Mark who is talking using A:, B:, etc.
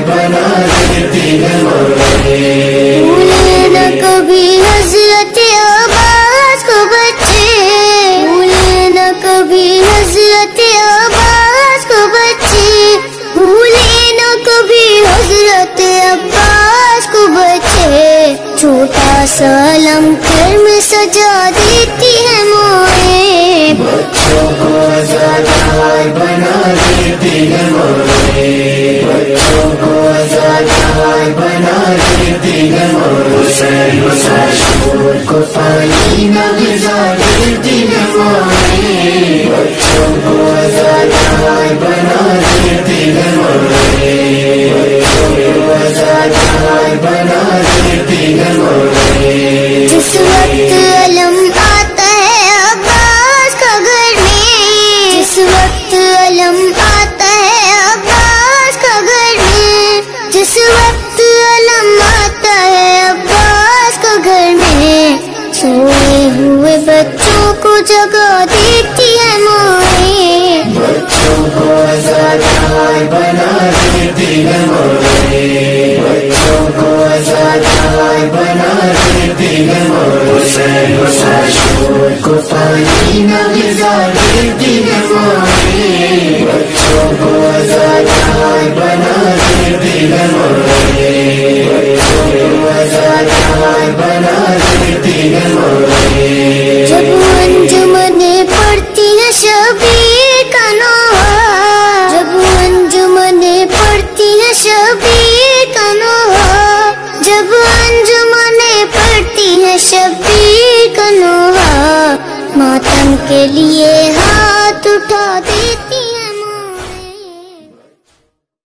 A: بنا دیتی ہے
B: بھولے نہ کبھی حضرت عباس کو بچے، بھولے نہ کبھی حضرت عباس کو بچے، بھولے نہ کبھی حضرت عباس کو بچے۔ چھوٹا سا علم پھر میں سجا دیتی ہے موئے،
A: بچوں کو آزاد بنا دیتی ہے بچوں کو آزاد بنا دیتی ہے حسین شور کو پانی نہ بھجا دیتی ہے بچوں کو آزاد بنا دیتی ہے بچوں کو آزاد بنا دیتی ہے۔
B: جس وقت علم آتا ہے عباس کا گھر میں، جس وقت علم آتا ہے عباس کا گھر میں، جس وقت علم آتا ہے عباس کا گھر میں، سوئے ہوئے بچوں کو جگا دیتی ہے مائیں،
A: بچوں کو آزاد بنا دیتی ہے بچوں کو آزاد بنا دیتی ہے حسین شور کو پانی نہ بھجا دیتی ہے بچوں کو آزاد بنا دیتی ہے بچوں کو آزاد بنا دیتی ہے۔
B: جب انجمنیں پڑھتی ہیں شبیر کا نوحہ، جب انجمنیں پڑھتی ہیں شبیر کا نوحہ، جب انجمنیں پڑھتی ہیں شبیر کا نوحہ، ماتم کے لیے ہاتھ اٹھا